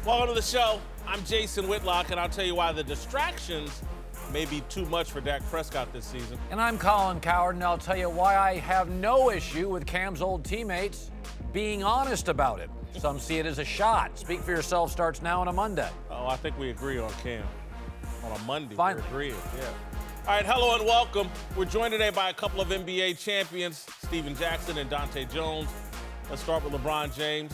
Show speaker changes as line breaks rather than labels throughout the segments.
Welcome to the show. I'm Jason Whitlock, and I'll tell you why the distractions may be too much for Dak Prescott this season.
And I'm Colin Cowherd, and I'll tell you why I have no issue with Cam's old teammates being honest about it. Some see it as a shot. Speak for yourself starts now on a Monday.
Oh, I think we agree on Cam. On a Monday,
Finally.
we're agreeing, yeah. All right, hello and welcome. We're joined today by a couple of NBA champions, Steven Jackson and Dante Jones. Let's start with LeBron James,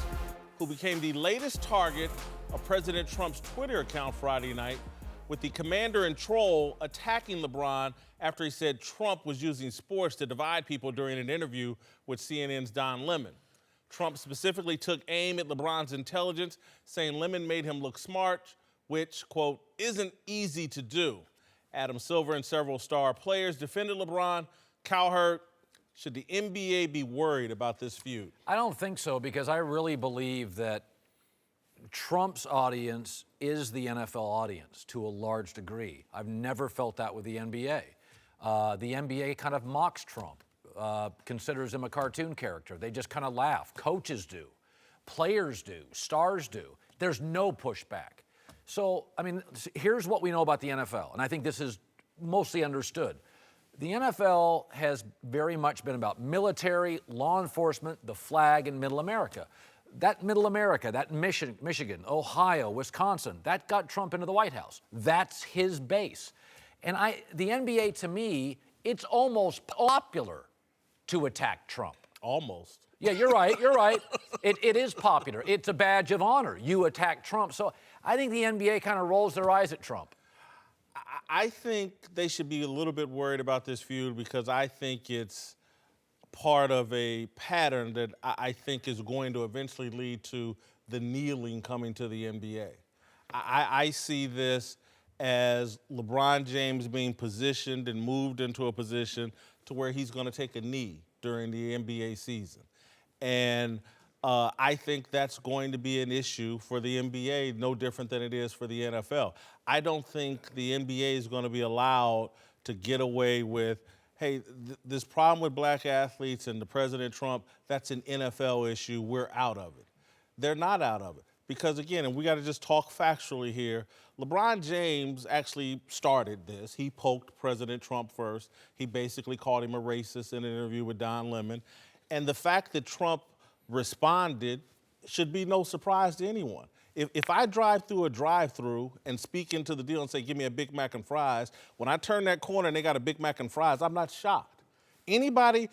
who became the latest target of President Trump's Twitter account Friday night, with the commander and troll attacking LeBron after he said Trump was using sports to divide people during an interview with CNN's Don Lemon. Trump specifically took aim at LeBron's intelligence, saying Lemon made him look smart, which, quote, isn't easy to do. Adam Silver and several star players defended LeBron. Cowherd, should the NBA be worried about this feud?
I don't think so, because I really believe that Trump's audience is the NFL audience to a large degree. I've never felt that with the NBA. The NBA kind of mocks Trump, considers him a cartoon character. They just kind of laugh. Coaches do, players do, stars do. There's no pushback. So, I mean, here's what we know about the NFL, and I think this is mostly understood. The NFL has very much been about military, law enforcement, the flag, and Middle America. That Middle America, that Michigan, Ohio, Wisconsin, that got Trump into the White House. That's his base. And the NBA, to me, it's almost popular to attack Trump.
Almost.
Yeah, you're right. It is popular. It's a badge of honor. You attack Trump. So I think the NBA kind of rolls their eyes at Trump.
I think they should be a little bit worried about this feud, because I think it's part of a pattern that I think is going to eventually lead to the kneeling coming to the NBA. I see this as LeBron James being positioned and moved into a position to where he's going to take a knee during the NBA season. And I think that's going to be an issue for the NBA, no different than it is for the NFL. I don't think the NBA is going to be allowed to get away with, hey, this problem with black athletes and the President Trump, that's an NFL issue, we're out of it. They're not out of it. Because again, and we got to just talk factually here, LeBron James actually started this. He poked President Trump first. He basically called him a racist in an interview with Don Lemon. And the fact that Trump responded should be no surprise to anyone. If I drive through a drive-through and speak into the deal and say, give me a Big Mac and fries, when I turn that corner and they got a Big Mac and fries, I'm not shocked. Anybody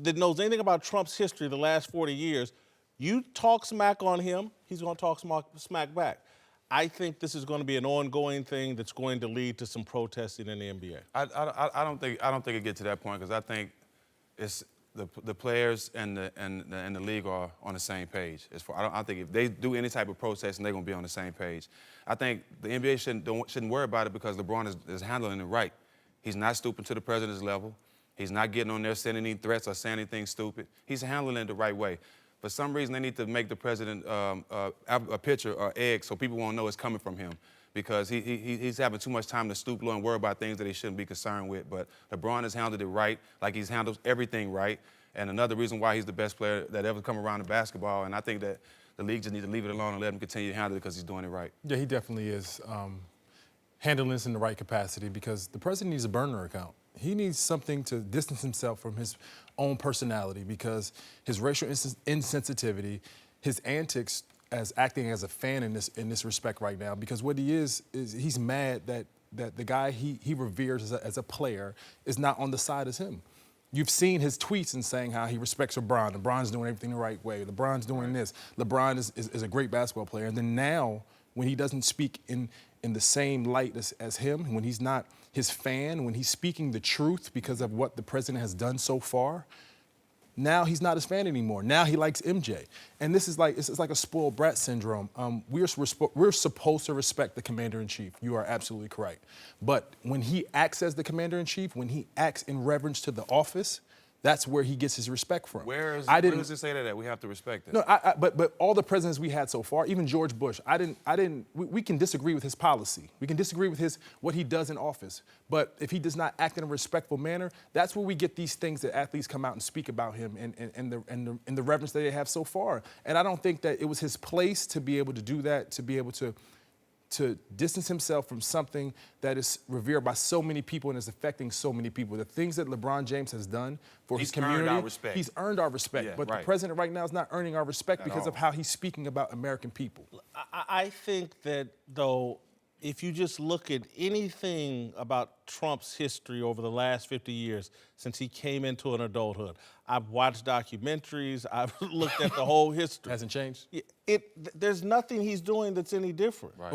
that knows anything about Trump's history the last 40 years, you talk smack on him, he's going to talk smack back. I think this is going to be an ongoing thing that's going to lead to some protesting in the NBA.
I don't think it gets to that point, because I think it's the players and the league are on the same page. I think if they do any type of protesting, they're going to be on the same page. I think the NBA shouldn't worry about it, because LeBron is handling it right. He's not stooping to the president's level. He's not getting on there sending any threats or saying anything stupid. He's handling it the right way. For some reason, they need to make the president a picture or egg so people won't know it's coming from him, because he's having too much time to stoop low and worry about things that he shouldn't be concerned with. But LeBron has handled it right, like he's handled everything right. And another reason why he's the best player that ever come around in basketball. And I think that the league just needs to leave it alone and let him continue to handle it, because he's doing it right.
Yeah, he definitely is handling this in the right capacity, because the president needs a burner account. He needs something to distance himself from his own personality, because his racial insensitivity, his antics as acting as a fan in this respect right now, because what he is he's mad that the guy he reveres as a player is not on the side as him. You've seen his tweets and saying how he respects LeBron. LeBron's doing everything the right way. LeBron's doing this. LeBron is a great basketball player. And then now, when he doesn't speak in the same light as him, when he's not his fan, when he's speaking the truth because of what the president has done so far, now he's not his fan anymore. Now he likes MJ. And this is like a spoiled brat syndrome. We're supposed to respect the commander-in-chief. You are absolutely correct. But when he acts as the commander-in-chief, when he acts in reverence to the office, That's where he gets his respect from.
Where
I didn't.
does it say that? We have to respect it.
No, but all the presidents we had so far, even George Bush, we can disagree with his policy. We can disagree with what he does in office. But if he does not act in a respectful manner, that's where we get these things that athletes come out and speak about him and the reverence that they have so far. And I don't think that it was his place to be able to do that, to be able to distance himself from something that is revered by so many people and is affecting so many people. The things that LeBron James has done for his community,
earned our respect.
he's earned our respect.
Yeah,
but
right.
the president right now is not earning our respect because of how he's speaking about American people.
I think that, though, if you just look at anything about Trump's history over the last 50 years since he came into an adulthood, I've watched documentaries, I've looked at the whole history.
Hasn't changed?
There's nothing he's doing that's any different.
Right.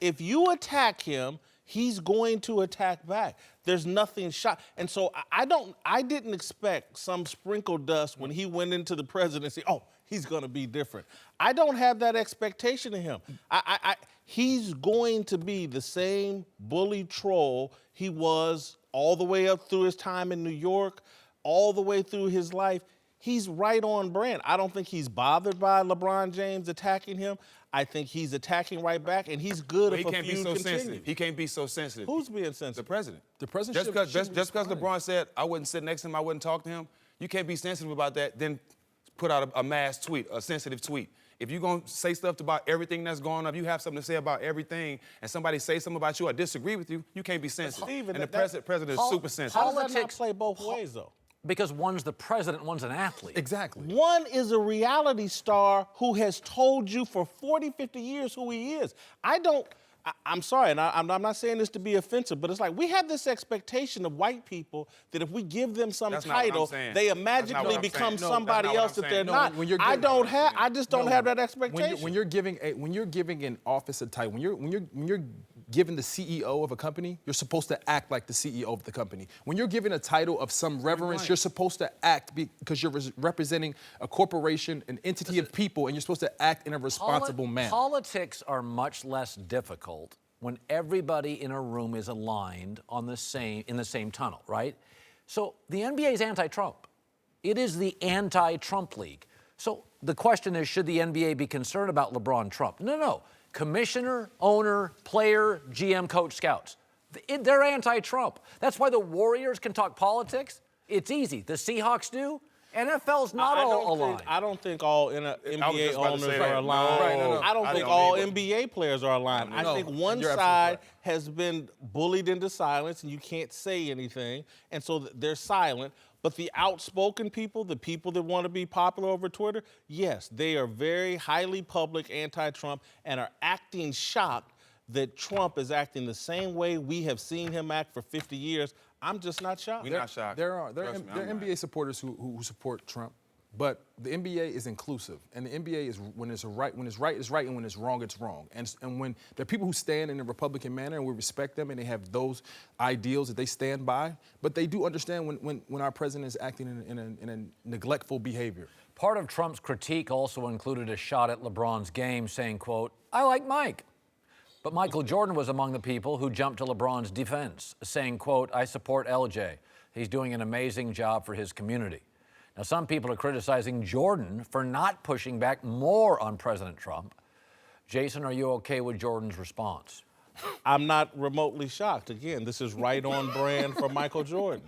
If you attack him, he's going to attack back. There's nothing and so I didn't expect some sprinkle dust when he went into the presidency. Oh, he's going to be different. I don't have that expectation of him. He's going to be the same bully troll he was all the way up through his time in New York, all the way through his life. He's right on brand. I don't think he's bothered by LeBron James attacking him. I think he's attacking right back, and he's good if a feud continues.
Sensitive. He can't be so sensitive.
Who's being sensitive?
The president.
The president
Just because LeBron said I wouldn't sit next to him, I wouldn't talk to him, you can't be sensitive about that, then put out a mass tweet, a sensitive tweet. If you're going to say stuff about everything that's going on, if you have something to say about everything, and somebody say something about you or disagree with you, you can't be sensitive.
Steven,
and the president is super sensitive.
How does that not play both ways, though?
Because one's the president, one's an athlete.
Exactly.
One is a reality star who has told you for 40, 50 years who he is. I'm sorry, and I'm not saying this to be offensive, but it's like we have this expectation of white people that if we give them some title, they magically become somebody else that they're not. I just don't have that expectation.
When you're giving an office a title, when you're giving the CEO of a company, you're supposed to act like the CEO of the company. When you're given a title of some reverence, you're supposed to act because you're representing a corporation, an entity of people, and you're supposed to act in a responsible manner.
Politics are much less difficult when everybody in a room is aligned in the same tunnel, right? So the NBA is anti-Trump. It is the anti-Trump league. So the question is, should the NBA be concerned about LeBron Trump? No. Commissioner, owner, player, GM, coach, scouts. They're anti-Trump. That's why the Warriors can talk politics. It's easy. The Seahawks do. NFL's not all aligned.
I don't think all NBA owners are aligned.
No.
I don't think all NBA players are aligned. I think one side has been bullied into silence, and you can't say anything, and so they're silent. But the outspoken people, the people that want to be popular over Twitter, yes, they are very highly public anti-Trump and are acting shocked that Trump is acting the same way we have seen him act for 50 years. I'm just not shocked.
We're not shocked.
There are NBA supporters who support Trump, but the NBA is inclusive, and the NBA is when it's right is right, and when it's wrong, it's wrong. And when there are people who stand in a Republican manner, and we respect them, and they have those ideals that they stand by, but they do understand when our president is acting in a neglectful behavior.
Part of Trump's critique also included a shot at LeBron's game, saying, quote, "I like Mike." But Michael Jordan was among the people who jumped to LeBron's defense, saying, quote, "I support LJ. He's doing an amazing job for his community." Now, some people are criticizing Jordan for not pushing back more on President Trump. Jason, are you okay with Jordan's response?
I'm not remotely shocked. Again, this is right on brand for Michael Jordan.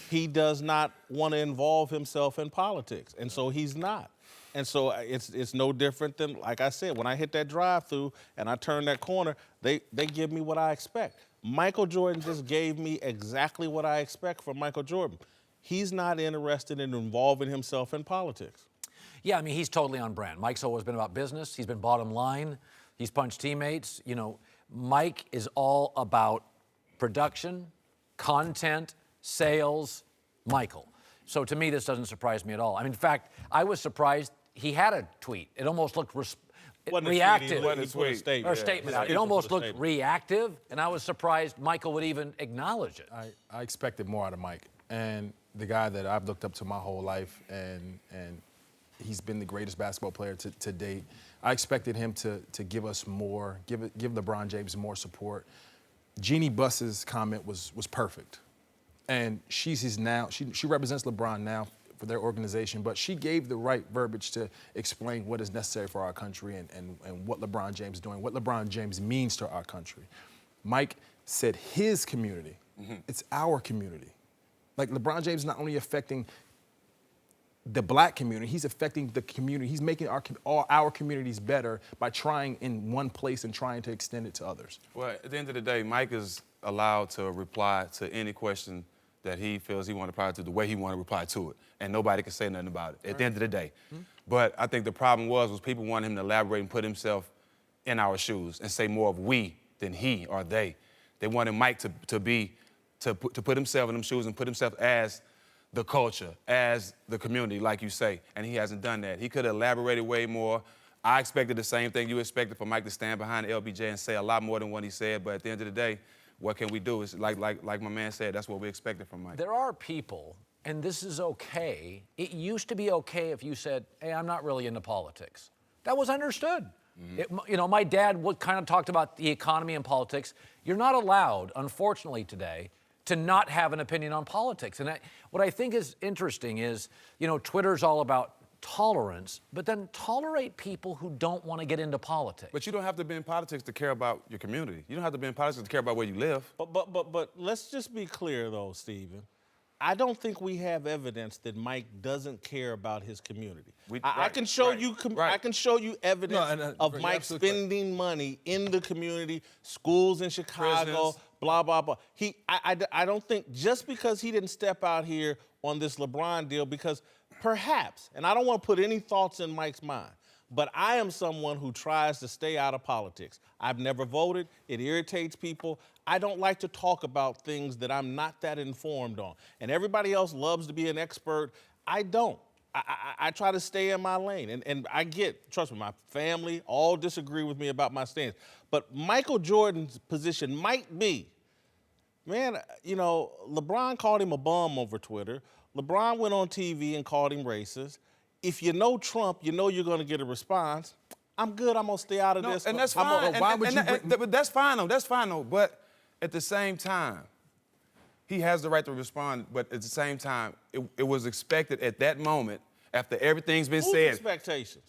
He does not want to involve himself in politics, and so he's not. And so it's no different than, like I said, when I hit that drive-through and I turn that corner, they give me what I expect. Michael Jordan just gave me exactly what I expect from Michael Jordan. He's not interested in involving himself in politics.
Yeah, I mean, he's totally on brand. Mike's always been about business. He's been bottom line. He's punched teammates. You know, Mike is all about production, content, sales, Michael. So to me, this doesn't surprise me at all. I mean, in fact, I was surprised he had a tweet. It almost looked reactive. It almost looked reactive, and I was surprised Michael would even acknowledge it.
I expected more out of Mike, and the guy that I've looked up to my whole life, and he's been the greatest basketball player to date. I expected him to give us more, give LeBron James more support. Jeannie Buss's comment was perfect. and she's his now. She represents LeBron now for their organization, but she gave the right verbiage to explain what is necessary for our country and what LeBron James is doing, what LeBron James means to our country. Mike said his community. It's our community. Like, LeBron James is not only affecting the black community, he's affecting the community. He's making all our communities better by trying in one place and trying to extend it to others.
Well, at the end of the day, Mike is allowed to reply to any question that he feels he want to reply to the way he want to reply to it. And nobody can say nothing about it at the end of the day. But I think the problem was people wanted him to elaborate and put himself in our shoes and say more of we than he or they. They wanted Mike to put himself in them shoes and put himself as the culture, as the community, like you say, and he hasn't done that. He could have elaborated way more. I expected the same thing you expected for Mike to stand behind LBJ and say a lot more than what he said, but at the end of the day, what can we do? It's like my man said, that's what we expected from Mike.
There are people, and this is okay. It used to be okay if you said, hey, I'm not really into politics. That was understood. My dad kind of talked about the economy and politics. You're not allowed, unfortunately today, to not have an opinion on politics. And what I think is interesting is, Twitter's all about tolerance, but then tolerate people who don't want to get into politics.
But you don't have to be in politics to care about your community. You don't have to be in politics to care about where you live.
But let's just be clear, though, Stephen. I don't think we have evidence that Mike doesn't care about his community. I can show you. I can show you evidence of Mike spending money in the community, schools in Chicago, blah blah blah. I don't think just because he didn't step out here on this LeBron deal, because perhaps, and I don't want to put any thoughts in Mike's mind, but I am someone who tries to stay out of politics. I've never voted. It irritates people. I don't like to talk about things that I'm not that informed on. And everybody else loves to be an expert. I don't. I try to stay in my lane. And I trust me, my family all disagree with me about my stance. But Michael Jordan's position might be, man, LeBron called him a bum over Twitter. LeBron went on TV and called him racist. If you know Trump, you know you're going to get a response. I'm good. I'm going to stay out of this.
And that's fine. That's fine, though. But at the same time, he has the right to respond. But at the same time, it was expected at that moment, after everything's been said.
Expectations?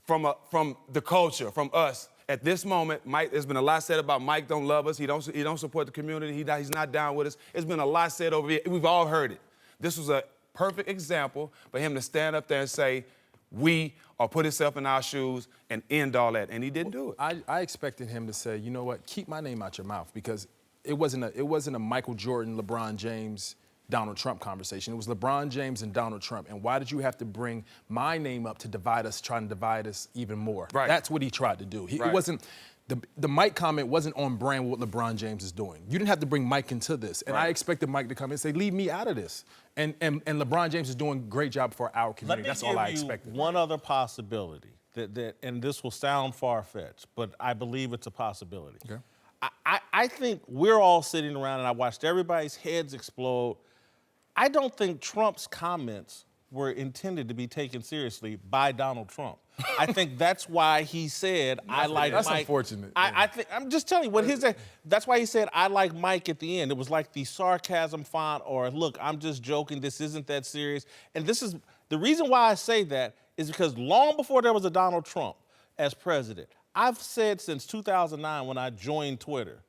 From the culture, from us. At this moment, Mike, there's been a lot said about Mike don't love us. He don't support the community. He's not down with us. There's been a lot said over here. We've all heard it. This was a perfect example for him to stand up there and say, we, or put himself in our shoes and end all that. And he didn't do it.
I expected him to say, you know what, keep my name out your mouth, because it wasn't a Michael Jordan, LeBron James, Donald Trump conversation. It was LeBron James and Donald Trump. And why did you have to bring my name up to trying to divide us even more?
Right.
That's what he tried to do. It wasn't, the Mike comment wasn't on brand with what LeBron James is doing. You didn't have to bring Mike into this. And I expected Mike to come in and say, leave me out of this. And LeBron James is doing a great job for our community. That's all I expected.
One other possibility, and this will sound far-fetched, but I believe it's a possibility.
Okay.
I think we're all sitting around, and I watched everybody's heads explode. I don't think Trump's comments were intended to be taken seriously by Donald Trump. I think that's why he said, I like Mike.
That's unfortunate.
I'm just telling you, that's why he said, I like Mike at the end. It was like the sarcasm font, or look, I'm just joking, this isn't that serious. And this is, the reason why I say that is because long before there was a Donald Trump as president, I've said since 2009 when I joined Twitter,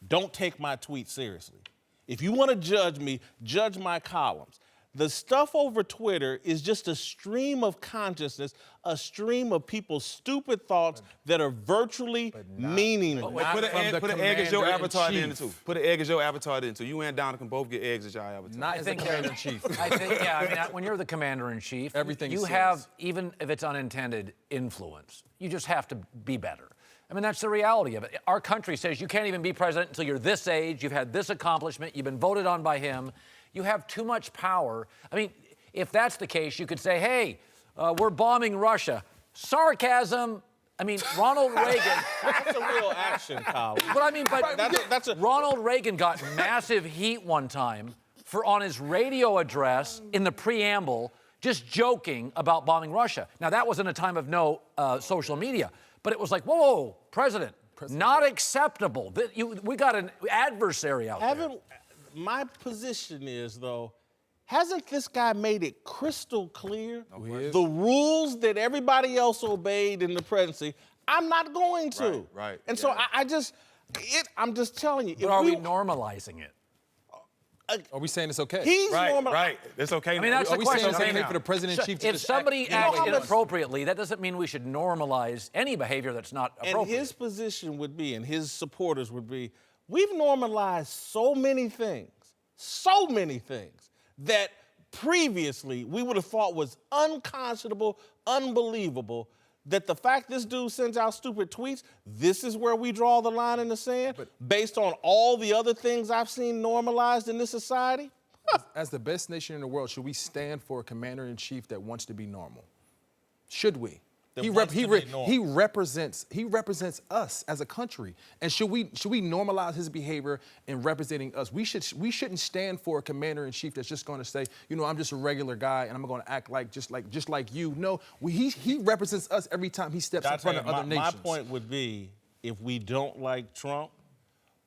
don't take my tweets seriously. If you want to judge me, judge my columns. The stuff over Twitter is just a stream of consciousness, a stream of people's stupid thoughts that are virtually meaningless.
Put an egg as your avatar in too. Put an egg as your avatar in too. You and Donald can both get eggs as your avatar.
Not as the commander-in-chief.
I think, when you're the commander-in-chief, you have, even if it's unintended, influence. You just have to be better. I mean, that's the reality of it. Our country says you can't even be president until you're this age, you've had this accomplishment, you've been voted on by him. You have too much power. I mean, if that's the case, you could say, hey, we're bombing Russia. Sarcasm. I mean, Ronald Reagan.
That's a real action, Colin.
But I mean, Ronald Reagan got massive heat one time on his radio address in the preamble, just joking about bombing Russia. Now, that was in a time of no social media. But it was like, whoa, President, not acceptable. We got an adversary out there.
My position is, though, hasn't this guy made it crystal clear the rules that everybody else obeyed in the presidency? I'm not going to.
Right.
And so I'm just telling you.
But are we normalizing it?
Are we saying it's okay?
He's normal.
Right. It's okay.
I mean, that's
Are
the
we
question.
saying it's
I
okay
mean,
for the president and chief to
if
just
somebody
act
acts
how much-
inappropriately, that doesn't mean we should normalize any behavior that's not appropriate.
And his position would be, and his supporters would be, we've normalized so many things that previously we would have thought was unconscionable, unbelievable, that the fact this dude sends out stupid tweets, this is where we draw the line in the sand, based on all the other things I've seen normalized in this society?
As the best nation in the world, should we stand for a commander-in-chief that wants to be normal? Should we? He represents us as a country, and should we normalize his behavior in representing us? We shouldn't stand for a commander-in-chief that's just going to say, I'm just a regular guy and I'm going to act just like you. No, he represents us every time he steps in front of other nations.
My point would be, if we don't like Trump,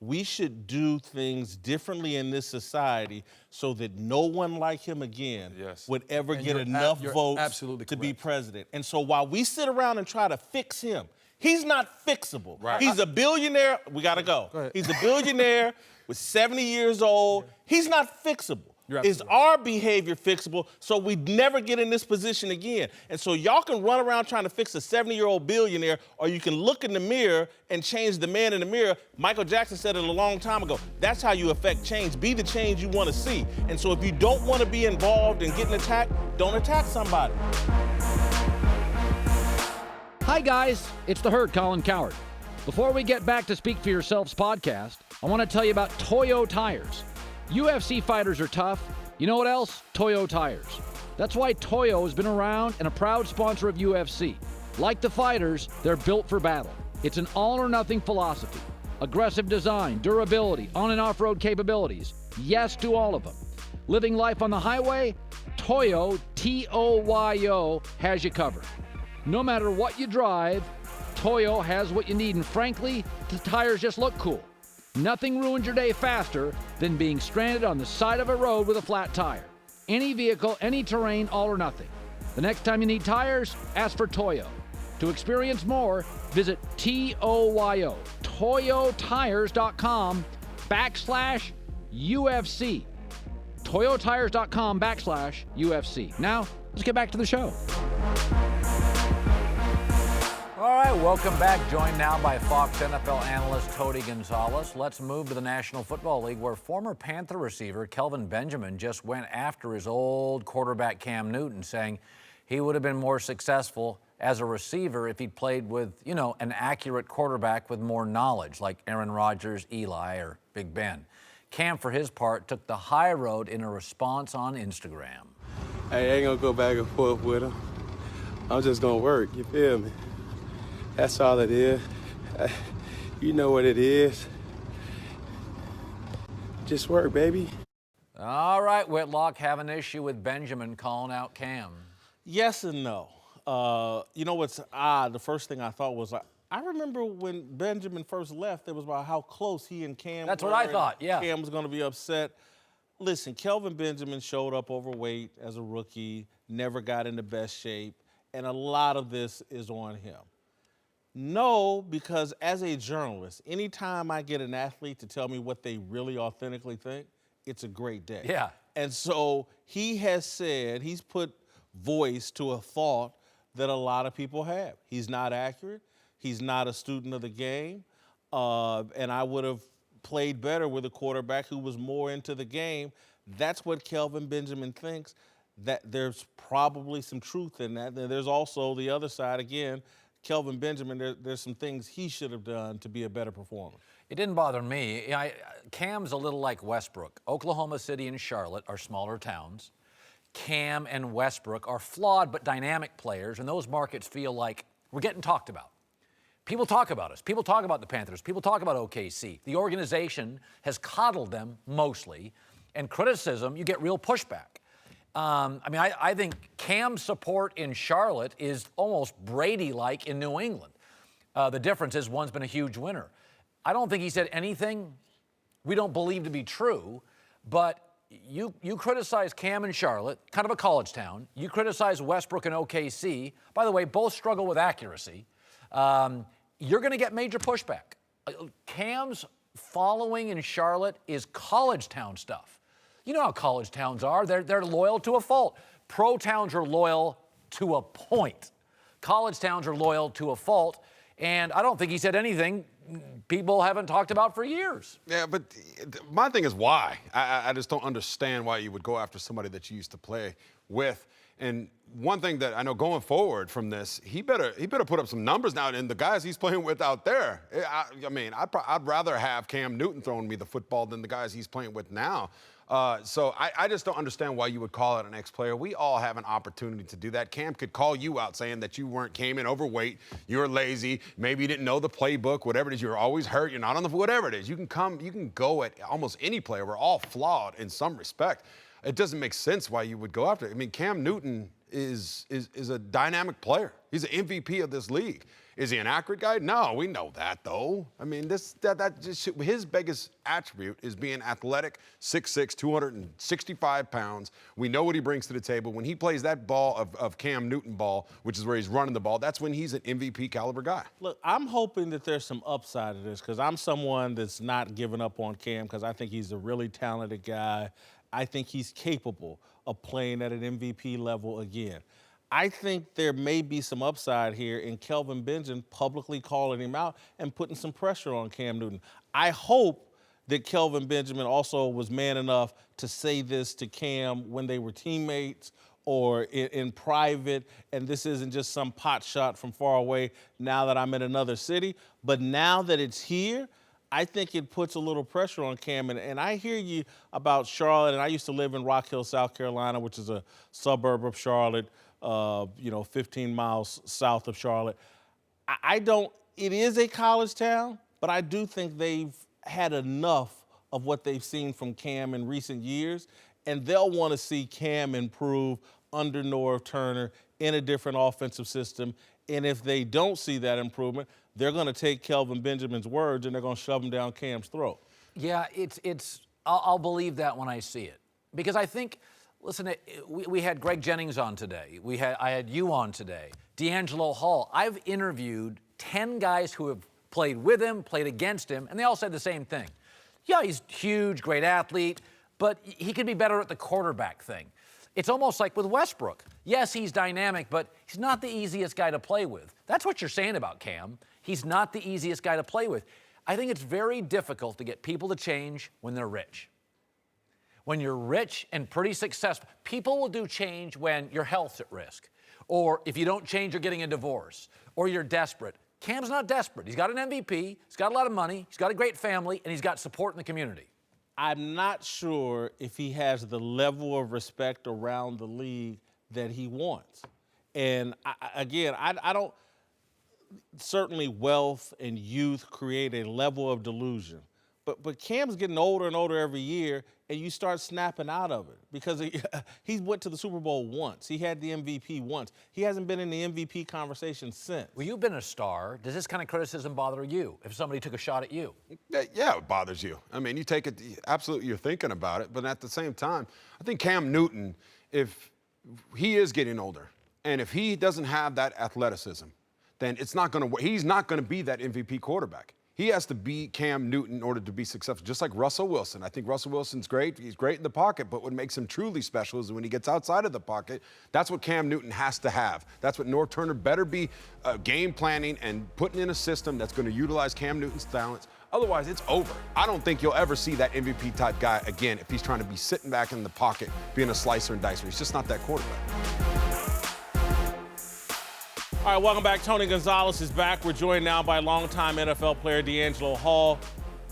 we should do things differently in this society so that no one like him again would ever get enough votes to be president. And so while we sit around and try to fix him, he's not fixable.
Right.
He's a billionaire. We got to go. He's a billionaire with 70 years old. He's not fixable. Is our behavior fixable so we never get in this position again? And so y'all can run around trying to fix a 70-year-old billionaire, or you can look in the mirror and change the man in the mirror. Michael Jackson said it a long time ago. That's how you affect change. Be the change you want to see. And so if you don't want to be involved in getting attacked, don't attack somebody.
Hi, guys. It's the Herd, Colin Cowherd. Before we get back to Speak for Yourselves podcast, I want to tell you about T.O.HOF tires. UFC fighters are tough. You know what else? T.O.HOF tires. That's why T.O.HOF has been around and a proud sponsor of UFC. Like the fighters, they're built for battle. It's an all-or-nothing philosophy. Aggressive design, durability, on- and off-road capabilities. Yes to all of them. Living life on the highway? T.O.HOF, T-O-Y-O, has you covered. No matter what you drive, T.O.HOF has what you need, and frankly, the tires just look cool. Nothing ruins your day faster than being stranded on the side of a road with a flat tire. Any vehicle, any terrain, all or nothing. The next time you need tires, ask for T.O.HOF. To experience more, visit T-O-Y-O, ToyoTires.com/UFC. ToyoTires.com/UFC. Now, let's get back to the show.
All right, welcome back. Joined now by Fox NFL analyst Cody Gonzalez. Let's move to the National Football League, where former Panther receiver Kelvin Benjamin just went after his old quarterback Cam Newton, saying he would have been more successful as a receiver if he'd played with, an accurate quarterback with more knowledge, like Aaron Rodgers, Eli, or Big Ben. Cam, for his part, took the high road in a response on Instagram.
Hey, I ain't gonna go back and forth with him. I'm just gonna work, you feel me? That's all it is. You know what it is. Just work, baby.
All right, Whitlock, have an issue with Benjamin calling out Cam.
Yes and no. You know what's odd? The first thing I thought was, I remember when Benjamin first left, it was about how close he and Cam
That's
were.
what I thought, yeah.
Cam was going to be upset. Listen, Kelvin Benjamin showed up overweight as a rookie, never got in the best shape, and a lot of this is on him. No, because as a journalist, anytime I get an athlete to tell me what they really authentically think, it's a great day.
Yeah.
And so he has said, he's put voice to a thought that a lot of people have. He's not accurate. He's not a student of the game. And I would have played better with a quarterback who was more into the game. That's what Kelvin Benjamin thinks. That there's probably some truth in that. There's also the other side, again, Kelvin Benjamin, there's some things he should have done to be a better performer.
It didn't bother me. Cam's a little like Westbrook. Oklahoma City and Charlotte are smaller towns. Cam and Westbrook are flawed but dynamic players, and those markets feel like we're getting talked about. People talk about us. People talk about the Panthers. People talk about OKC. The organization has coddled them mostly, and criticism, you get real pushback. I think Cam's support in Charlotte is almost Brady-like in New England. The difference is one's been a huge winner. I don't think he said anything we don't believe to be true, But you criticize Cam and Charlotte, kind of a college town. You criticize Westbrook and OKC. By the way, both struggle with accuracy. You're going to get major pushback. Cam's following in Charlotte is college town stuff. You know how college towns are. They're loyal to a fault. Pro towns are loyal to a point. College towns are loyal to a fault. And I don't think he said anything people haven't talked about for years.
Yeah, but my thing is why. I just don't understand why you would go after somebody that you used to play with. And one thing that I know going forward from this, he better put up some numbers now than the guys he's playing with out there. I'd rather have Cam Newton throwing me the football than the guys he's playing with now. So I just don't understand why you would call out an ex-player. We all have an opportunity to do that. Cam could call you out saying that you came in overweight, you were lazy, maybe you didn't know the playbook, whatever it is, you're always hurt, you're not on the, whatever it is. You can go at almost any player. We're all flawed in some respect. It doesn't make sense why you would go after it. I mean, Cam Newton is a dynamic player. He's an MVP of this league. Is he an accurate guy? No, we know that though. I mean, his biggest attribute is being athletic, 6'6", 265 pounds. We know what he brings to the table. When he plays that ball of Cam Newton ball, which is where he's running the ball, that's when he's an MVP caliber guy.
Look, I'm hoping that there's some upside to this because I'm someone that's not giving up on Cam because I think he's a really talented guy. I think he's capable of playing at an MVP level again. I think there may be some upside here in Kelvin Benjamin publicly calling him out and putting some pressure on Cam Newton. I hope that Kelvin Benjamin also was man enough to say this to Cam when they were teammates or in private, and this isn't just some pot shot from far away now that I'm in another city. But now that it's here, I think it puts a little pressure on Cam. And I hear you about Charlotte, and I used to live in Rock Hill, South Carolina, which is a suburb of Charlotte, 15 miles south of Charlotte. It is a college town, but I do think they've had enough of what they've seen from Cam in recent years, and they'll want to see Cam improve under Norv Turner in a different offensive system. And if they don't see that improvement, they're going to take Kelvin Benjamin's words and they're going to shove them down Cam's throat.
Yeah, I'll believe that when I see it. Because I think, listen, we had Greg Jennings on today. I had you on today. D'Angelo Hall. I've interviewed 10 guys who have played with him, played against him, and they all said the same thing. Yeah, he's huge, great athlete, but he could be better at the quarterback thing. It's almost like with Westbrook. Yes, he's dynamic, but he's not the easiest guy to play with. That's what you're saying about Cam. He's not the easiest guy to play with. I think it's very difficult to get people to change when they're rich. When you're rich and pretty successful, people will do change when your health's at risk, or if you don't change, you're getting a divorce, or you're desperate. Cam's not desperate. He's got an MVP, he's got a lot of money, he's got a great family, and he's got support in the community.
I'm not sure if he has the level of respect around the league that he wants. And I don't, certainly wealth and youth create a level of delusion. But Cam's getting older and older every year, and you start snapping out of it because he went to the Super Bowl once. He had the MVP once. He hasn't been in the MVP conversation since.
Well, you've been a star. Does this kind of criticism bother you if somebody took a shot at you?
Yeah, it bothers you. I mean, you take it, absolutely, you're thinking about it, but at the same time, I think Cam Newton, if he is getting older, and if he doesn't have that athleticism, then he's not going to be that MVP quarterback. He has to be Cam Newton in order to be successful, just like Russell Wilson. I think Russell Wilson's great. He's great in the pocket, but what makes him truly special is when he gets outside of the pocket. That's what Cam Newton has to have. That's what Norv Turner better be game planning and putting in a system that's going to utilize Cam Newton's talents. Otherwise, it's over. I don't think you'll ever see that MVP type guy again if he's trying to be sitting back in the pocket, being a slicer and dicer. He's just not that quarterback.
All right, welcome back. Tony Gonzalez is back. We're joined now by longtime NFL player D'Angelo Hall.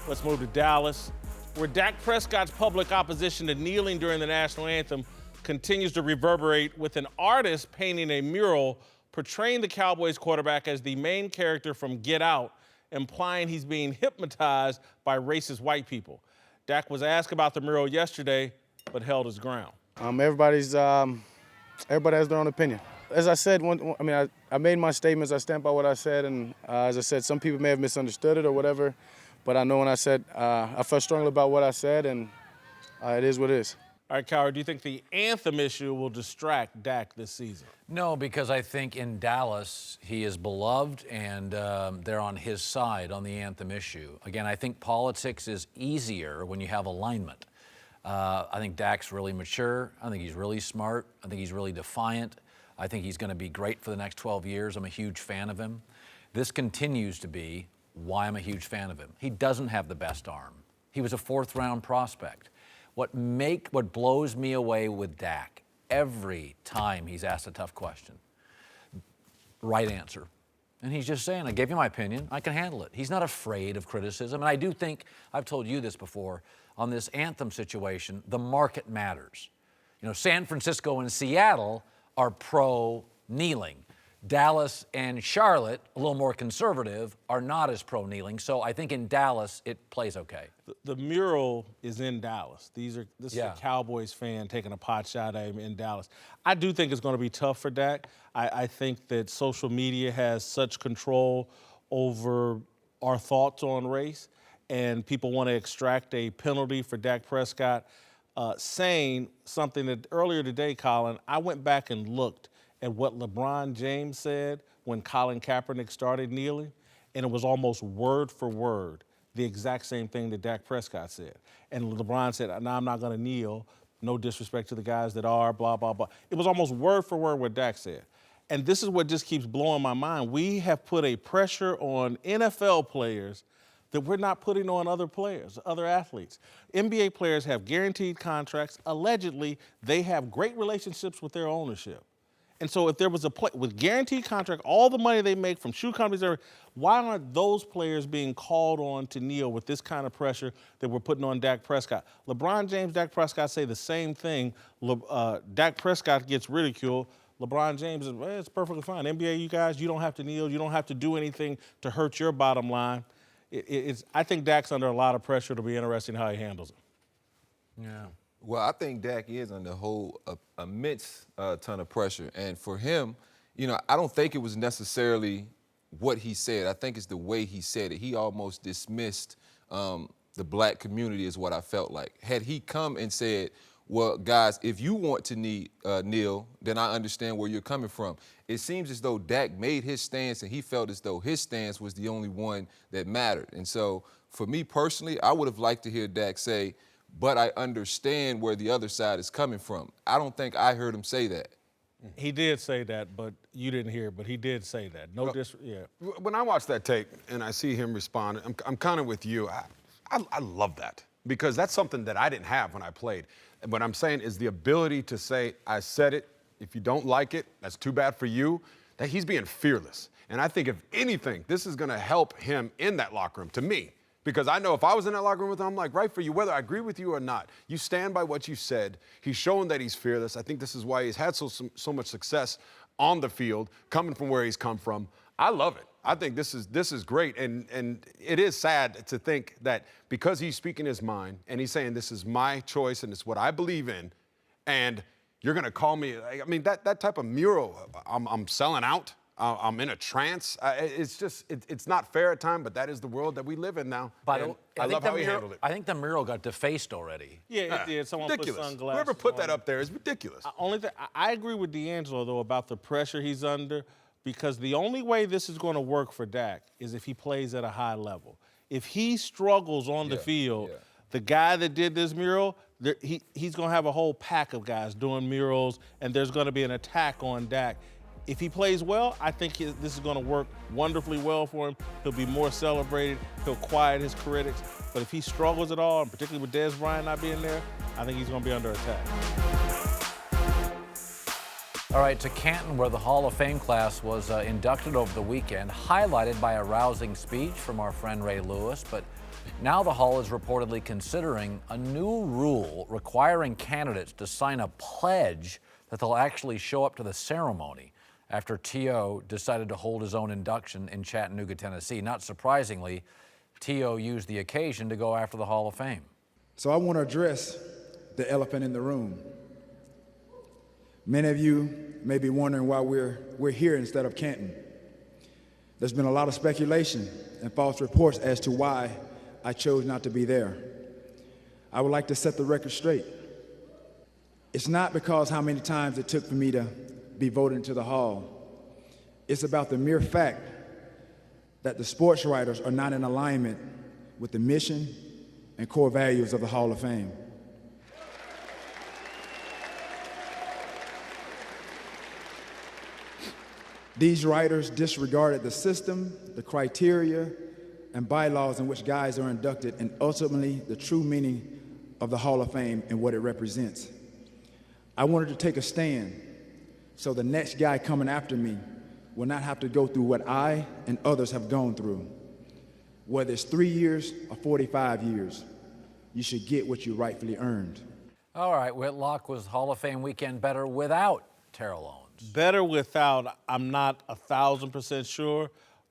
Let's move to Dallas, where Dak Prescott's public opposition to kneeling during the national anthem continues to reverberate with an artist painting a mural portraying the Cowboys quarterback as the main character from Get Out, implying he's being hypnotized by racist white people. Dak was asked about the mural yesterday, but held his ground.
Everybody has their own opinion. As I said, I made my statements. I stand by what I said, and as I said, some people may have misunderstood it or whatever, but I know when I said I felt strongly about what I said, and It is what it is.
All right, Cowherd, do you think the anthem issue will distract Dak this season?
No, because I think in Dallas he is beloved and they're on his side on the anthem issue. Again, I think politics is easier when you have alignment. I think Dak's really mature. I think he's really smart. I think he's really defiant. I think he's going to be great for the next 12 years. I'm a huge fan of him. This continues to be why I'm a huge fan of him. He doesn't have the best arm. He was a fourth-round prospect. What blows me away with Dak, every time he's asked a tough question, right answer. And he's just saying, I gave you my opinion, I can handle it. He's not afraid of criticism. And I do think, I've told you this before, on this anthem situation, the market matters. You know, San Francisco and Seattle are pro-kneeling. Dallas and Charlotte, a little more conservative, are not as pro-kneeling. So I think in Dallas, it plays okay.
The mural is in Dallas. This is
Yeah.
a Cowboys fan taking a pot shot at him in Dallas. I do think it's going to be tough for Dak. I think that social media has such control over our thoughts on race, and people want to extract a penalty for Dak Prescott, saying something that earlier today, Colin, I went back and looked at what LeBron James said when Colin Kaepernick started kneeling, and it was almost word for word the exact same thing that Dak Prescott said. And LeBron said, no, I'm not going to kneel. No disrespect to the guys that are, blah, blah, blah. It was almost word for word what Dak said. And this is what just keeps blowing my mind. We have put a pressure on NFL players that we're not putting on other players, other athletes. NBA players have guaranteed contracts. Allegedly, they have great relationships with their ownership. And so if there was a play with guaranteed contract, all the money they make from shoe companies, why aren't those players being called on to kneel with this kind of pressure that we're putting on Dak Prescott? LeBron James, Dak Prescott say the same thing. Dak Prescott gets ridiculed. LeBron James is, well, it's perfectly fine. NBA, you guys, you don't have to kneel. You don't have to do anything to hurt your bottom line. I think Dak's under a lot of pressure. It'll be interesting how he handles it.
Yeah.
Well, I think Dak is under a whole immense ton of pressure. And for him, you know, I don't think it was necessarily what he said. I think it's the way he said it. He almost dismissed the black community is what I felt like. Had he come and said, well, guys, if you want to kneel, then I understand where you're coming from. It seems as though Dak made his stance and he felt as though his stance was the only one that mattered. And so for me personally, I would have liked to hear Dak say, but I understand where the other side is coming from. I don't think I heard him say that.
He did say that, but you didn't hear it, but he did say that. Yeah.
When I watch that tape and I see him respond, I'm kind of with you. I love that because that's something that I didn't have when I played. And what I'm saying is the ability to say, I said it. If you don't like it, that's too bad for you. That he's being fearless. And I think if anything, this is going to help him in that locker room, to me. Because I know if I was in that locker room with him, I'm like, right for you, whether I agree with you or not. You stand by what you said. He's showing that he's fearless. I think this is why he's had so much success on the field, coming from where he's come from. I love it. I think this is great. And it is sad to think that because he's speaking his mind and he's saying this is my choice and it's what I believe in, and you're going to call me, I mean, that type of mural, I'm selling out. I'm in a trance. It's not fair at times, but that is the world that we live in now.
But
I love how he handled it.
I think the mural got defaced already.
Yeah, it did. Someone
ridiculous.
put sunglasses
Whoever put
on
that
it.
up there is ridiculous.
Only thing, I agree with D'Angelo, though, about the pressure he's under, because the only way this is going to work for Dak is if he plays at a high level. If he struggles on the field, the guy that did this mural, he's going to have a whole pack of guys doing murals, and there's going to be an attack on Dak. If he plays well, I think this is going to work wonderfully well for him. He'll be more celebrated. He'll quiet his critics. But if he struggles at all, and particularly with Dez Bryant not being there, I think he's going to be under attack.
All right, to Canton, where the Hall of Fame class was inducted over the weekend, highlighted by a rousing speech from our friend Ray Lewis. But now the Hall is reportedly considering a new rule requiring candidates to sign a pledge that they'll actually show up to the ceremony, after T.O. decided to hold his own induction in Chattanooga, Tennessee. Not surprisingly, T.O. used the occasion to go after the Hall of Fame.
So I want to address the elephant in the room. Many of you may be wondering why we're here instead of Canton. There's been a lot of speculation and false reports as to why I chose not to be there. I would like to set the record straight. It's not because how many times it took for me to be voted into the Hall. It's about the mere fact that the sports writers are not in alignment with the mission and core values of the Hall of Fame. These writers disregarded the system, the criteria, and bylaws in which guys are inducted, and ultimately the true meaning of the Hall of Fame and what it represents. I wanted to take a stand so the next guy coming after me will not have to go through what I and others have gone through. Whether it's 3 years or 45 years, you should get what you rightfully earned.
All right, Whitlock, was Hall of Fame weekend better without Terrell Owens?
Better without, I'm not 1,000% sure,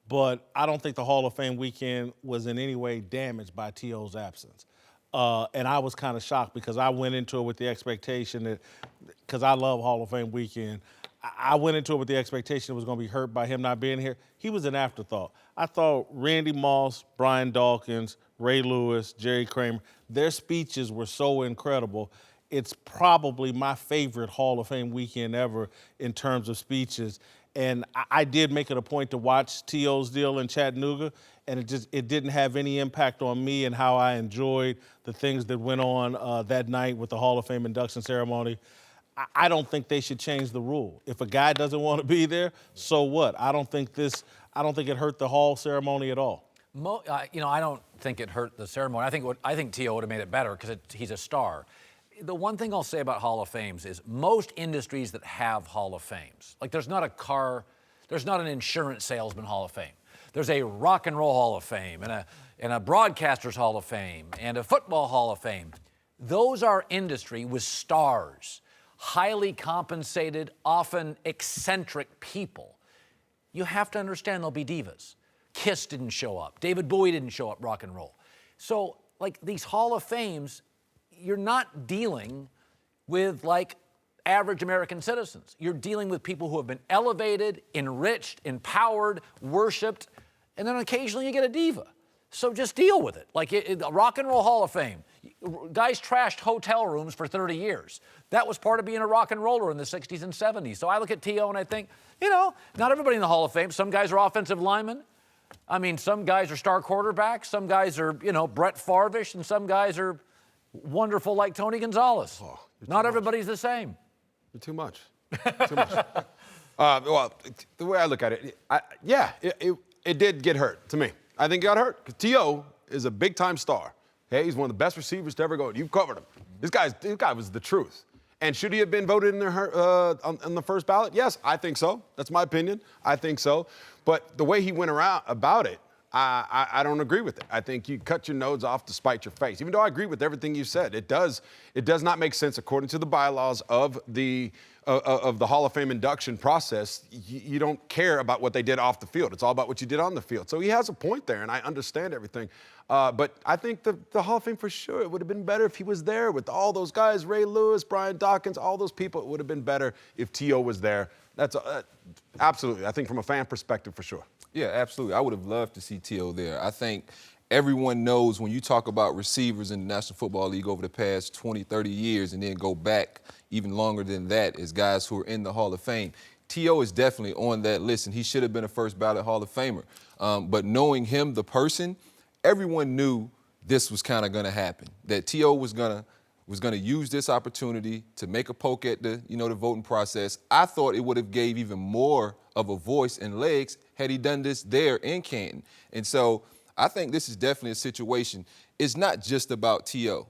but I don't think the Hall of Fame weekend was in any way damaged by T.O.'s absence. And I was kind of shocked because I went into it with the expectation that, because I love Hall of Fame weekend, I went into it with the expectation it was going to be hurt by him not being here. He was an afterthought. I thought Randy Moss, Brian Dawkins, Ray Lewis, Jerry Kramer, their speeches were so incredible. It's probably my favorite Hall of Fame weekend ever in terms of speeches. And I did make it a point to watch T.O.'s deal in Chattanooga, and it didn't have any impact on me and how I enjoyed the things that went on that night with the Hall of Fame induction ceremony. I don't think they should change the rule. If a guy doesn't want to be there, so what? I don't think it hurt the Hall ceremony at all.
I don't think it hurt the ceremony. I think T.O. would have made it better because he's a star. The one thing I'll say about Hall of Fames is most industries that have Hall of Fames, like there's not an insurance salesman Hall of Fame. There's a rock and roll Hall of Fame and a broadcaster's Hall of Fame and a football Hall of Fame. Those are industry with stars, highly compensated, often eccentric people. You have to understand there'll be divas. Kiss didn't show up. David Bowie didn't show up, rock and roll. So like these Hall of Fames, you're not dealing with like average American citizens. You're dealing with people who have been elevated, enriched, empowered, worshiped, and then occasionally you get a diva. So just deal with it. Like the Rock and Roll Hall of Fame, guys trashed hotel rooms for 30 years. That was part of being a rock and roller in the 60s and 70s. So I look at T.O. and I think, not everybody in the Hall of Fame. Some guys are offensive linemen. I mean, some guys are star quarterbacks. Some guys are, Brett Favre-ish, and some guys are wonderful like Tony Gonzalez.
Oh,
not everybody's the same.
You're too much. Too much. Well, the way I look at it, it did get hurt to me. I think it got hurt because T.O. is a big-time star. Okay, he's one of the best receivers to ever go. You've covered him. This guy was the truth. And should he have been voted in on the first ballot? Yes, I think so. That's my opinion. I think so. But the way he went around about it, I don't agree with it. I think you cut your nose off to spite your face. Even though I agree with everything you said, it does not make sense according to the bylaws of the Hall of Fame induction process. You don't care about what they did off the field. It's all about what you did on the field. So he has a point there, and I understand everything. But I think the Hall of Fame, for sure, it would have been better if he was there with all those guys, Ray Lewis, Brian Dawkins, all those people. It would have been better if T.O. was there. That's absolutely, I think from a fan perspective, for sure.
Yeah, absolutely. I would have loved to see T.O. there. I think everyone knows when you talk about receivers in the National Football League over the past 20, 30 years and then go back even longer than that as guys who are in the Hall of Fame, T.O. is definitely on that list, and he should have been a first ballot Hall of Famer. But knowing him, the person, everyone knew this was kind of going to happen, that T.O. was going to use this opportunity to make a poke at the voting process. I thought it would have gave even more of a voice and legs had he done this there in Canton. And so I think this is definitely a situation. It's not just about T.O.,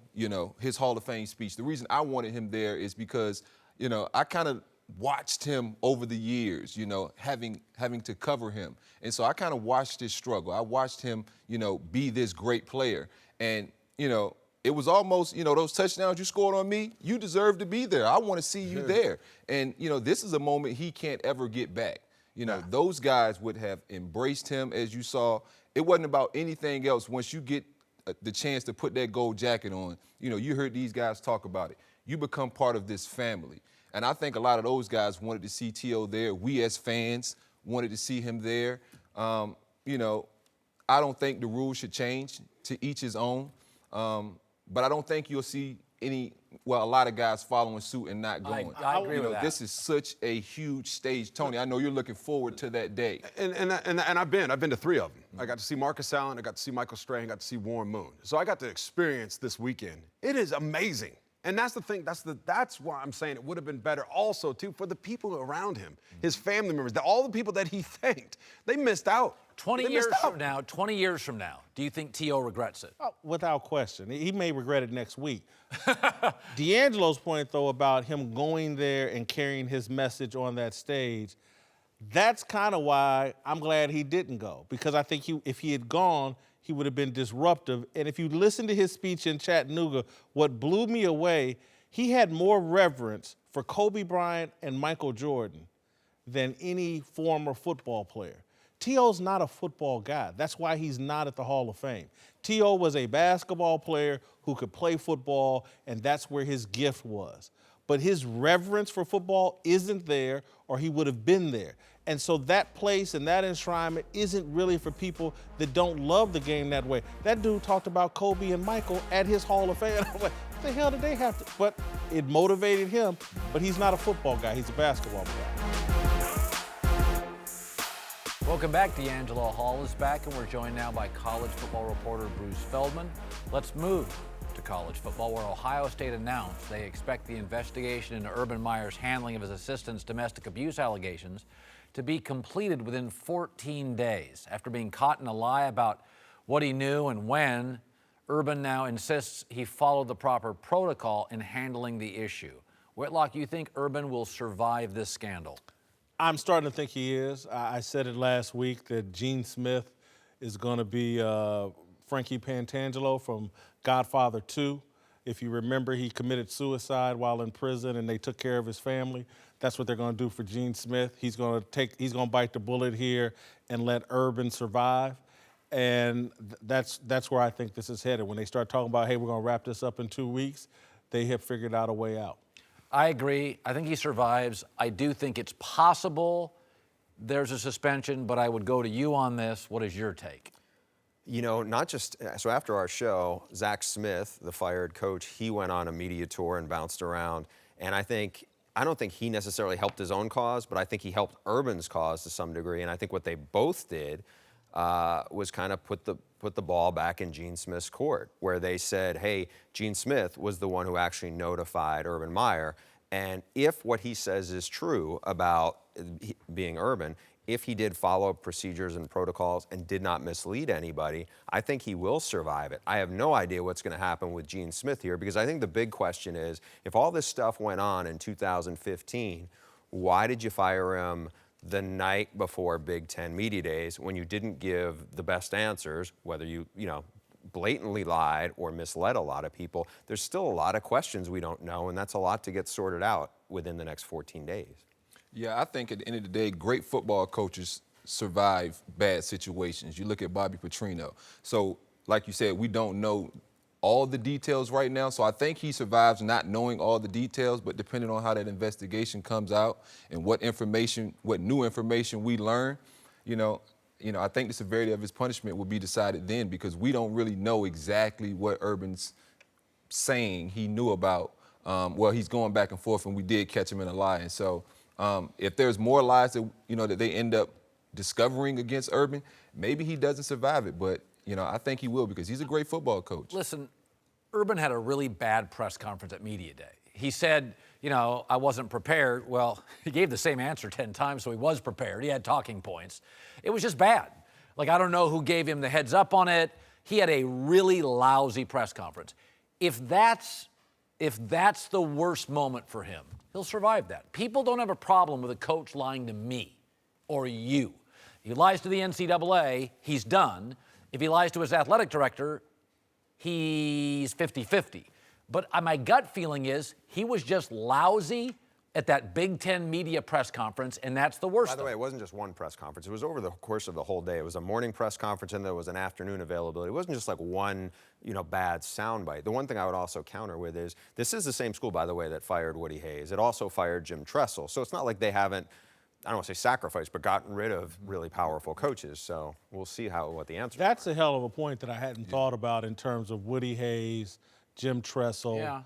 his Hall of Fame speech. The reason I wanted him there is because, I kind of watched him over the years, having to cover him. And so I kind of watched his struggle. I watched him, be this great player. And, it was almost, those touchdowns you scored on me, you deserve to be there. I want to see you there. And, this is a moment he can't ever get back. Those guys would have embraced him, as you saw. It wasn't about anything else. Once you get the chance to put that gold jacket on, you heard these guys talk about it. You become part of this family. And I think a lot of those guys wanted to see T.O. there. We as fans wanted to see him there. I don't think the rules should change, to each his own. but I don't think you'll see a lot of guys following suit and not going.
I agree with that.
This is such a huge stage. Tony, I know you're looking forward to that day.
And I've been to 3 of them. I got to see Marcus Allen, I got to see Michael Strahan, got to see Warren Moon. So I got to experience this weekend. It is amazing. And that's the thing, that's why I'm saying it would have been better also, too, for the people around him, his family members, all the people that he thanked. They missed out.
20 years from now, do you think T.O. regrets it?
Oh, without question. He may regret it next week. D'Angelo's point, though, about him going there and carrying his message on that stage, that's kind of why I'm glad he didn't go. Because I think if he had gone, he would have been disruptive. And if you listen to his speech in Chattanooga, what blew me away, he had more reverence for Kobe Bryant and Michael Jordan than any former football player. T.O.'s not a football guy. That's why he's not at the Hall of Fame. T.O. was a basketball player who could play football, and that's where his gift was. But his reverence for football isn't there, or he would have been there. And so that place and that enshrinement isn't really for people that don't love the game that way. That dude talked about Kobe and Michael at his Hall of Fame. I'm like, what the hell did they have to? But it motivated him, but he's not a football guy. He's a basketball guy.
Welcome back. D'Angelo Hall is back, and we're joined now by college football reporter Bruce Feldman. Let's move to college football, where Ohio State announced they expect the investigation into Urban Meyer's handling of his assistant's domestic abuse allegations to be completed within 14 days. After being caught in a lie about what he knew and when, Urban now insists he followed the proper protocol in handling the issue. Whitlock, you think Urban will survive this scandal?
I'm starting to think he is. I said it last week that Gene Smith is going to be Frankie Pantangelo from Godfather 2. If you remember, he committed suicide while in prison, and they took care of his family. That's what they're going to do for Gene Smith. He's going to bite the bullet here and let Urban survive. And that's where I think this is headed. When they start talking about, hey, we're going to wrap this up in 2 weeks, they have figured out a way out.
I agree. I think he survives. I do think it's possible there's a suspension, but I would go to you on this. What is your take?
You know, not just, so after our show, Zach Smith, the fired coach, he went on a media tour and bounced around. And I don't think he necessarily helped his own cause, but I think he helped Urban's cause to some degree. And I think what they both did was kind of put the ball back in Gene Smith's court, where they said, hey, Gene Smith was the one who actually notified Urban Meyer. And if what he says is true about being Urban, if he did follow procedures and protocols and did not mislead anybody, I think he will survive it. I have no idea what's going to happen with Gene Smith here, because I think the big question is, if all this stuff went on in 2015, why did you fire him the night before Big Ten Media Days when you didn't give the best answers, whether you blatantly lied or misled a lot of people? There's still a lot of questions we don't know, and that's a lot to get sorted out within the next 14 days.
Yeah, I think at the end of the day, great football coaches survive bad situations. You look at Bobby Petrino. So, like you said, we don't know all the details right now. So I think he survives not knowing all the details, but depending on how that investigation comes out and what new information we learn, I think the severity of his punishment will be decided then, because we don't really know exactly what Urban's saying he knew about. He's going back and forth, and we did catch him in a lie. And so if there's more lies that they end up discovering against Urban, maybe he doesn't survive it. But, I think he will, because he's a great football coach.
Listen, Urban had a really bad press conference at Media Day. He said, I wasn't prepared. Well, he gave the same answer 10 times, so he was prepared. He had talking points. It was just bad. Like, I don't know who gave him the heads up on it. He had a really lousy press conference. If that's the worst moment for him, he'll survive that. People don't have a problem with a coach lying to me or you. If he lies to the NCAA, he's done. If he lies to his athletic director, he's 50-50. But my gut feeling is he was just lousy at that Big Ten media press conference, and that's the worst.
By the way, it wasn't just one press conference. It was over the course of the whole day. It was a morning press conference, and there was an afternoon availability. It wasn't just like one, bad soundbite. The one thing I would also counter with is, this is the same school, by the way, that fired Woody Hayes. It also fired Jim Tressel. So it's not like they haven't, I don't want to say sacrificed, but gotten rid of really powerful coaches. So we'll see what the answer is.
That's a hell of a point that I hadn't thought about in terms of Woody Hayes, Jim Tressel.
Yeah.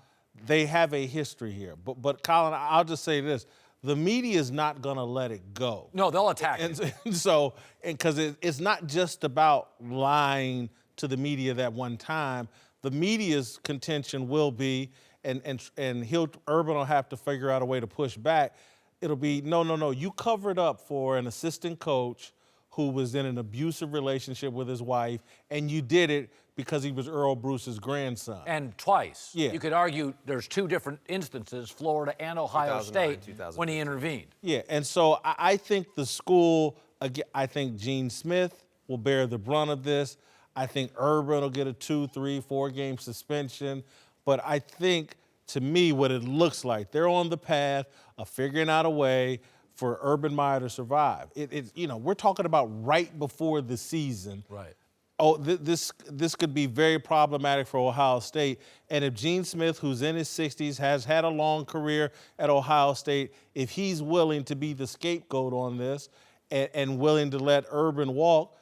They have a history here. But Colin, I'll just say this. The media is not going to let it go.
No, they'll attack it.
And so, because it's not just about lying to the media that one time. The media's contention will be, and Urban will have to figure out a way to push back. It'll be, no, you covered up for an assistant coach who was in an abusive relationship with his wife, and you did it because he was Earl Bruce's grandson.
And twice.
Yeah.
You could argue there's two different instances, Florida and Ohio
2009,
State, when he intervened.
Yeah, and so I think the school, I think Gene Smith will bear the brunt of this. I think Urban will get a 2, 3, 4 game suspension. But I think, to me, what it looks like, they're on the path of figuring out a way for Urban Meyer to survive. We're talking about right before the season.
Right.
Oh, this could be very problematic for Ohio State. And if Gene Smith, who's in his 60s, has had a long career at Ohio State, if he's willing to be the scapegoat on this and willing to let Urban walk,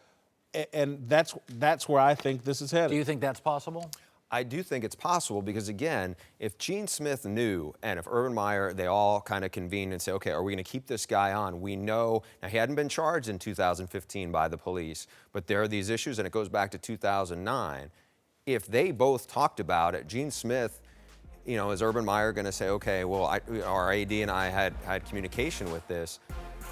and that's where I think this is headed.
Do you think that's possible?
I do think it's possible because, again, if Gene Smith knew and if Urban Meyer, they all kind of convened and say, okay, are we going to keep this guy on? We know, now he hadn't been charged in 2015 by the police, but there are these issues and it goes back to 2009. If they both talked about it, Gene Smith, is Urban Meyer going to say, okay, well, our AD and I had communication with this.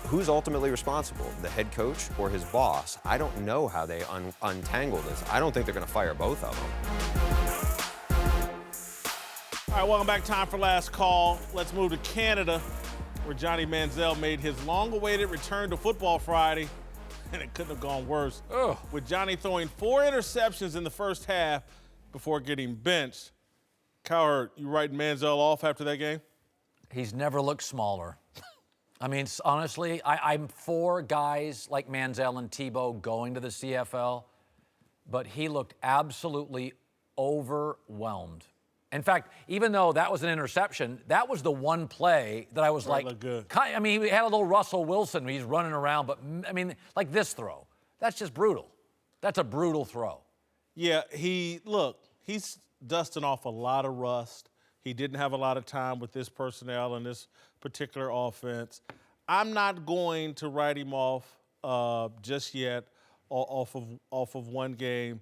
Who's ultimately responsible, the head coach or his boss? I don't know how they untangle this. I don't think they're going to fire both of them.
All right, welcome back. Time for last call. Let's move to Canada, where Johnny Manziel made his long-awaited return to football Friday, and it couldn't have gone worse. With Johnny throwing 4 interceptions in the first half before getting benched. Cowherd, you writing Manziel off after that game?
He's never looked smaller. I mean, honestly, I'm for guys like Manziel and Tebow going to the CFL, but he looked absolutely overwhelmed. In fact, even though that was an interception, that was the one play that I was like,
good.
I mean, he had a little Russell Wilson. He's running around, but I mean, like this throw. That's just brutal. That's a brutal throw.
Yeah, he's dusting off a lot of rust. He didn't have a lot of time with this personnel and this particular offense. I'm not going to write him off just yet off of one game.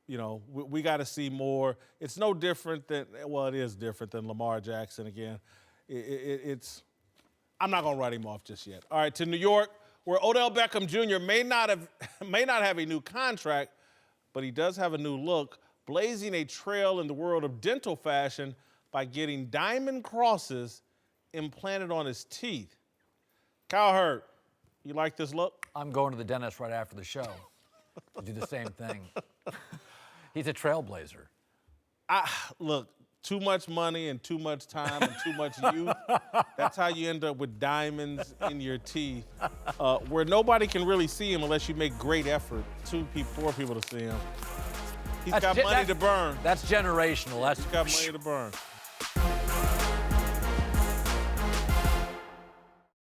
We got to see more. It's no different than, well, it is different than Lamar Jackson again. I'm not going to write him off just yet. All right, to New York, where Odell Beckham Jr. may not have a new contract, but he does have a new look, blazing a trail in the world of dental fashion by getting diamond crosses implanted on his teeth. Cowherd, you like this look?
I'm going to the dentist right after the show to do the same thing. He's a trailblazer.
Look, too much money and too much time and too much youth. That's how you end up with diamonds in your teeth, where nobody can really see him unless you make great effort. 4 people to see him. He's got money to burn.
That's generational.
He's got money to burn.